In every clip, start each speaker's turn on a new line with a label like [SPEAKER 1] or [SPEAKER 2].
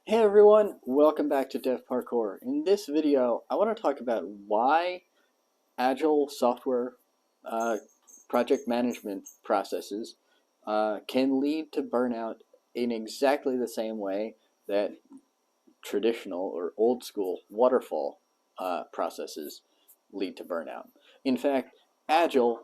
[SPEAKER 1] Hey everyone, welcome back to Dev Parkour. In this video, I want to talk about why Agile software uh, project management processes can lead to burnout in exactly the same way that traditional or old school waterfall processes lead to burnout. In fact, Agile,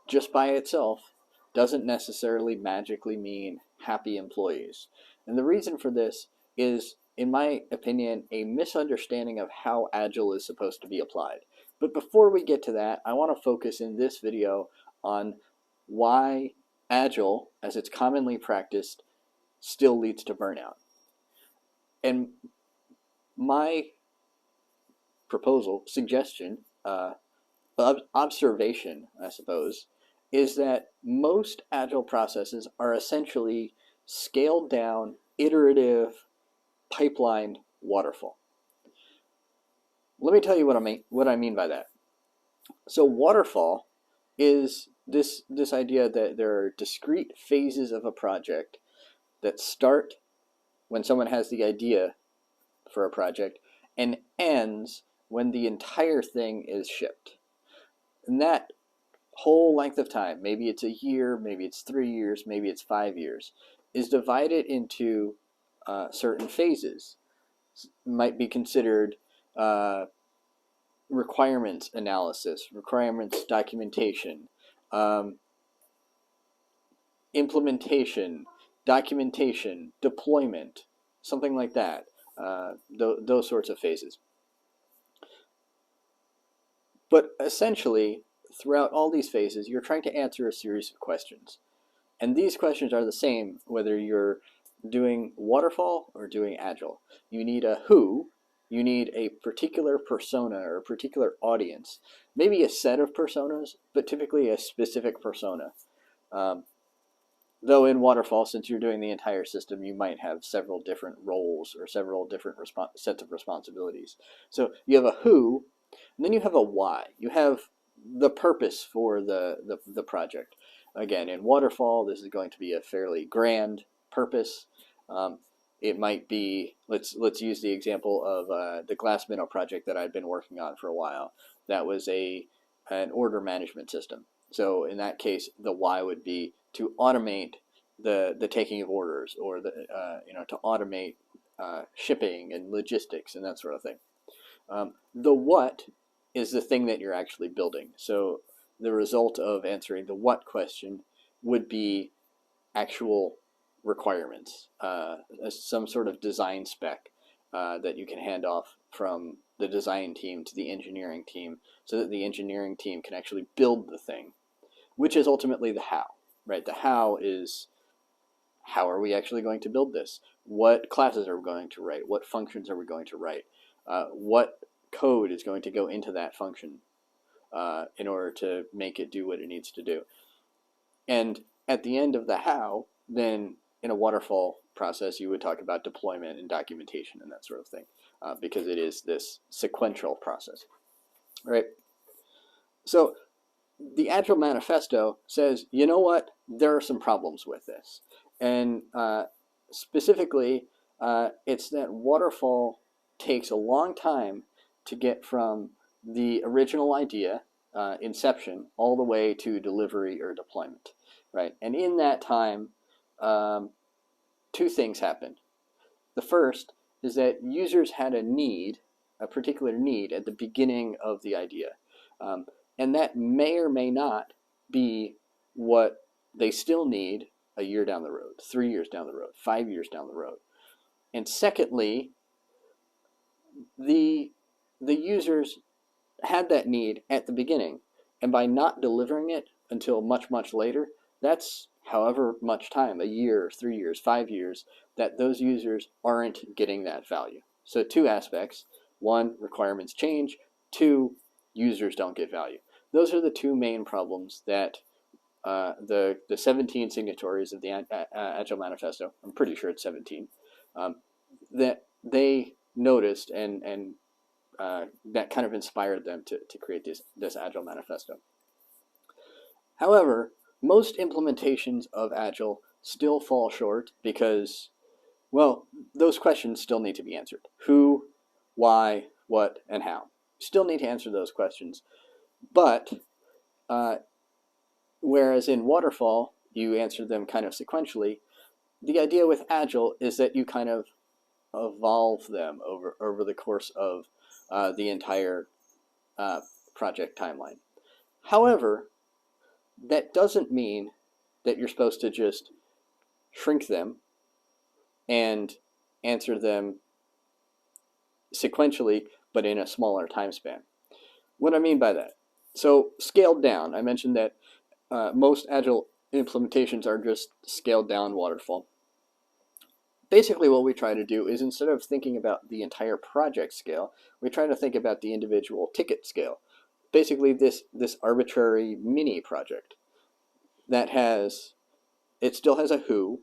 [SPEAKER 1] just by itself, doesn't necessarily magically mean happy employees. And the reason for this is, in my opinion, a misunderstanding of how Agile is supposed to be applied. But before we get to that, I want to focus in this video on why Agile, as it's commonly practiced, still leads to burnout. And my proposal, suggestion, observation, I suppose, is that most agile processes are essentially scaled down, iterative, pipelined waterfall. Let me tell you what I mean by that. So waterfall is this idea that there are discrete phases of a project that start when someone has the idea for a project and ends when the entire thing is shipped. And that whole length of time, maybe it's a year, maybe it's 3 years, maybe it's 5 years, is divided into certain phases. Might be considered requirements analysis, requirements documentation, um, implementation, documentation, deployment, something like that. Those sorts of phases. But essentially, throughout all these phases, you're trying to answer a series of questions. And these questions are the same whether you're doing waterfall or doing agile. You need a who, you need a particular persona or a particular audience, maybe a set of personas, but typically a specific persona. Um, though in waterfall, since you're doing the entire system, you might have several different roles or several different sets of responsibilities. So you have a who, and then you have a why. You have the purpose for the project. Again, in waterfall, this is going to be a fairly grand purpose. Um, it might be, let's use the example of the glass minnow project that I'd been working on for a while. That was an order management system. So in that case, the why would be to automate the taking of orders, or to automate shipping and logistics and that sort of thing. The what is the thing that you're actually building. So the result of answering the what question would be actual requirements, some sort of design spec that you can hand off from the design team to the engineering team so that the engineering team can actually build the thing, which is ultimately the how, right? The how is, how are we actually going to build this? What classes are we going to write? What functions are we going to write? What code is going to go into that function in order to make it do what it needs to do? And at the end of the how, then in a waterfall process, you would talk about deployment and documentation and that sort of thing, because it is this sequential process, right? So the Agile Manifesto says, you know what, there are some problems with this. And specifically, it's that waterfall takes a long time to get from the original idea, inception, all the way to delivery or deployment, right? And in that time, two things happened. The first is that users had a particular need at the beginning of the idea. And that may or may not be what they still need a year down the road, 3 years down the road, 5 years down the road. And secondly, the users had that need at the beginning, and by not delivering it until much, much later, that's however much time, a year, 3 years, 5 years, that those users aren't getting that value. So two aspects: one, requirements change; two, users don't get value. Those are the two main problems that the 17 signatories of the Agile Manifesto, I'm pretty sure it's 17, that they noticed, and that kind of inspired them to create this Agile Manifesto. However, most implementations of Agile still fall short because Well, those questions still need to be answered. Who, why, what, and how. Still need to answer those questions. But uh, whereas in Waterfall, you answer them kind of sequentially, the idea with Agile is that you kind of evolve them over the course of the entire project timeline. However, that doesn't mean that you're supposed to just shrink them and answer them sequentially, but in a smaller time span. What I mean by that? So scaled down, I mentioned that most Agile implementations are just scaled down waterfall. Basically what we try to do is, instead of thinking about the entire project scale, we try to think about the individual ticket scale. Basically this arbitrary mini project that it still has a who,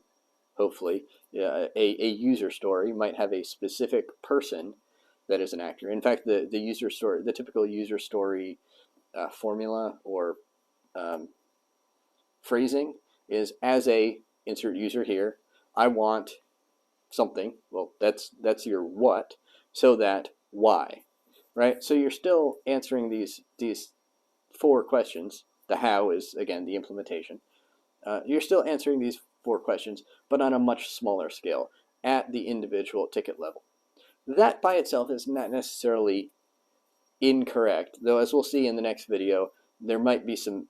[SPEAKER 1] hopefully. A user story might have a specific person that is an actor. In fact, the user story, the typical user story formula or phrasing is, as a insert user here, I want something. Well, that's your what, so that why, right? So you're still answering these 4 questions. The how is, again, the implementation. You're still answering these 4 questions, but on a much smaller scale at the individual ticket level. That by itself is not necessarily incorrect, though as we'll see in the next video, there might be some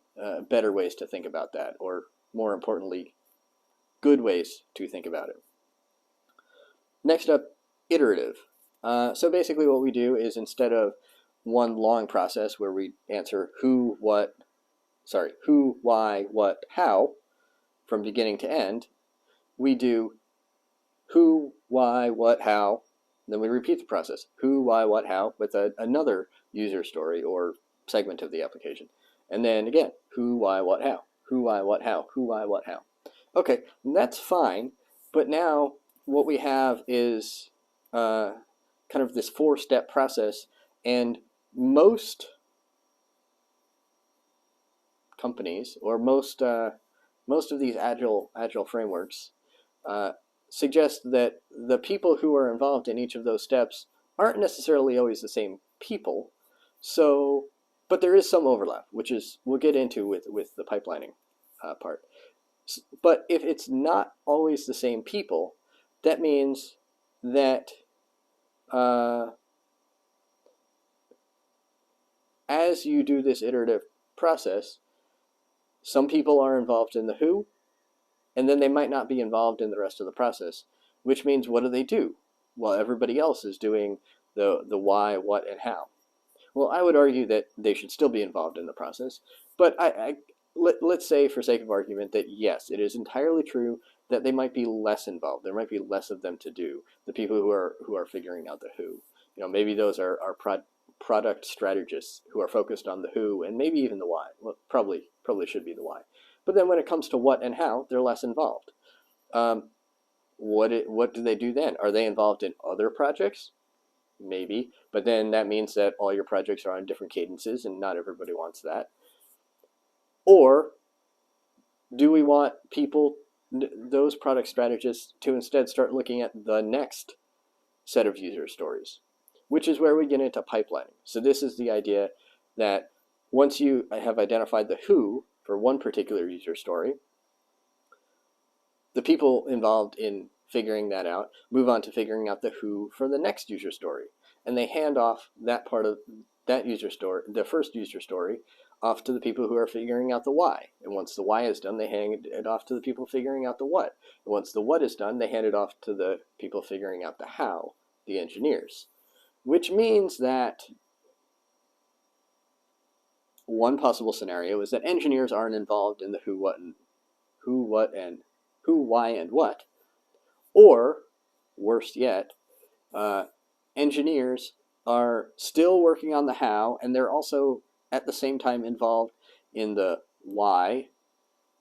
[SPEAKER 1] better ways to think about that, or more importantly, good ways to think about it. Next up, iterative. So basically what we do is, instead of one long process where we answer who, why, what, how, from beginning to end, we do who, why, what, how, then we repeat the process, who, why, what, how, with another user story or segment of the application. And then again, who, why, what, how, who, why, what, how, who, why, what, how. Okay, that's fine, but now what we have is kind of this 4-step process, and most companies, or most of these agile frameworks suggest that the people who are involved in each of those steps aren't necessarily always the same people. So, but there is some overlap, which is we'll get into with the pipelining part. But if it's not always the same people, that means that as you do this iterative process, some people are involved in the who, and then they might not be involved in the rest of the process, which means what do? Well, everybody else is doing the why, what, and how. Well, I would argue that they should still be involved in the process, but let's say, for sake of argument, that yes, it is entirely true that they might be less involved. There might be less of them to do. The people who are figuring out the who, maybe those are product strategists who are focused on the who, and maybe even the why. Well, probably should be the why. But then when it comes to what and how, they're less involved. What do they do then? Are they involved in other projects? Maybe, but then that means that all your projects are on different cadences, and not everybody wants that. Or do we want people, those product strategists, to instead start looking at the next set of user stories, which is where we get into pipelining. So this is the idea that once you have identified the who for one particular user story, the people involved in figuring that out move on to figuring out the who for the next user story. And they hand off that part of that user story, the first user story, off to the people who are figuring out the why. And once the why is done, they hand it off to the people figuring out the what. And once the what is done, they hand it off to the people figuring out the how, the engineers. Which means that one possible scenario is that engineers aren't involved in the who, why, and what. Or, worse yet, engineers are still working on the how, and they're also at the same time involved in the why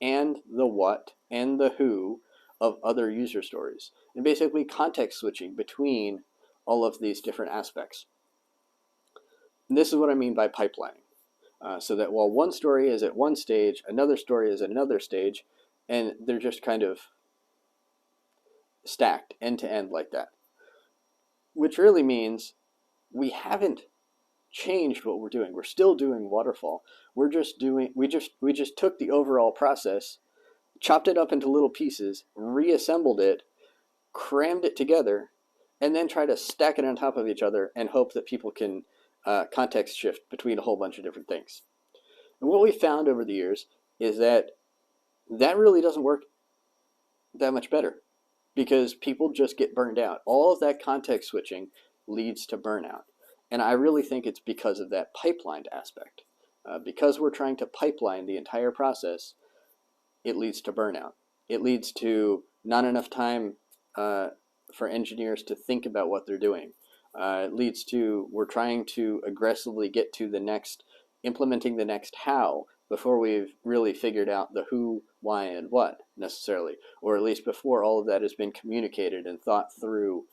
[SPEAKER 1] and the what and the who of other user stories, and basically context switching between all of these different aspects. And this is what I mean by pipelining. So that while one story is at one stage, another story is at another stage, and they're just kind of stacked end to end like that, which really means we haven't changed what we're doing. We're still doing waterfall. We just took the overall process, chopped it up into little pieces, reassembled it, crammed it together, and then try to stack it on top of each other and hope that people can context shift between a whole bunch of different things. And what we found over the years is that that really doesn't work that much better, because people just get burned out. All of that context switching leads to burnout. And I really think it's because of that pipelined aspect. Because we're trying to pipeline the entire process, it leads to burnout. It leads to not enough time for engineers to think about what they're doing. It leads to, we're trying to aggressively get to the next, implementing the next how before we've really figured out the who, why, and what necessarily, or at least before all of that has been communicated and thought through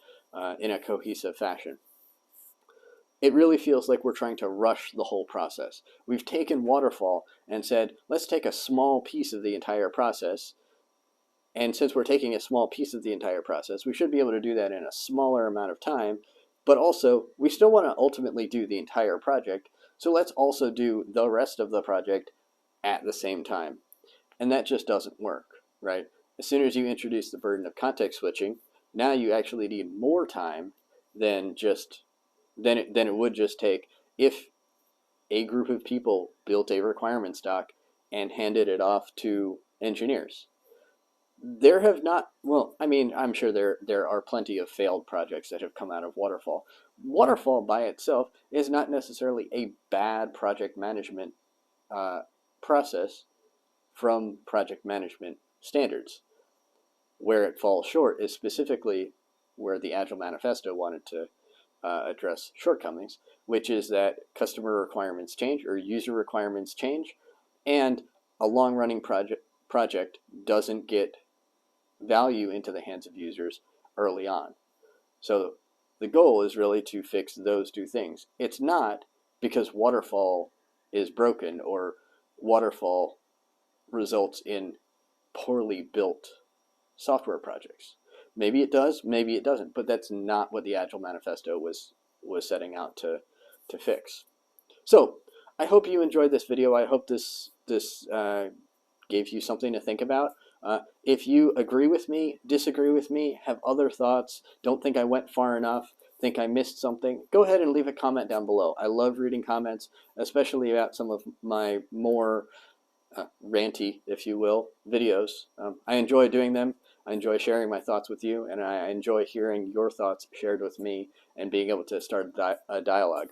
[SPEAKER 1] in a cohesive fashion. It really feels like we're trying to rush the whole process. We've taken waterfall and said, let's take a small piece of the entire process. And since we're taking a small piece of the entire process, we should be able to do that in a smaller amount of time. But also, we still want to ultimately do the entire project. So let's also do the rest of the project at the same time. And that just doesn't work, right? As soon as you introduce the burden of context switching, now you actually need more time than it would just take if a group of people built a requirement stock and handed it off to engineers. There have not, well, I mean, I'm sure there are plenty of failed projects that have come out of waterfall. Waterfall by itself is not necessarily a bad project management process from project management standards. Where it falls short is specifically where the Agile Manifesto wanted to address shortcomings, which is that customer requirements change or user requirements change, and a long-running project doesn't get value into the hands of users early on. So the goal is really to fix those two things. It's not because waterfall is broken or waterfall results in poorly built software projects. Maybe it does, maybe it doesn't, but that's not what the Agile Manifesto was setting out to fix. So I hope you enjoyed this video. I hope this gave you something to think about. If you agree with me, disagree with me, have other thoughts, don't think I went far enough, think I missed something, go ahead and leave a comment down below. I love reading comments, especially about some of my more ranty, if you will, videos. I enjoy doing them. I enjoy sharing my thoughts with you, and I enjoy hearing your thoughts shared with me and being able to start a dialogue.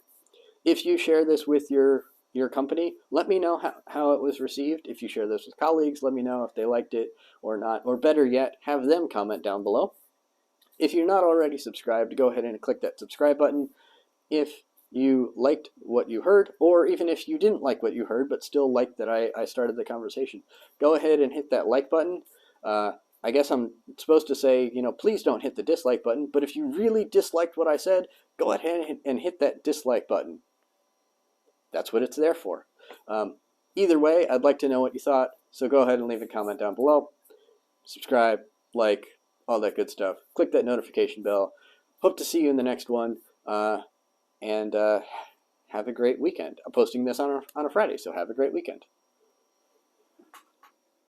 [SPEAKER 1] If you share this with your company, let me know how it was received. If you share this with colleagues, let me know if they liked it or not. Or better yet, have them comment down below. If you're not already subscribed, go ahead and click that subscribe button. If you liked what you heard, or even if you didn't like what you heard but still liked that I started the conversation, go ahead and hit that like button. I guess I'm supposed to say, please don't hit the dislike button, but if you really disliked what I said, go ahead and hit that dislike button. That's what it's there for. Either way, I'd like to know what you thought, so go ahead and leave a comment down below. Subscribe, like, all that good stuff. Click that notification bell. Hope to see you in the next one, and have a great weekend. I'm posting this on a Friday, so have a great weekend.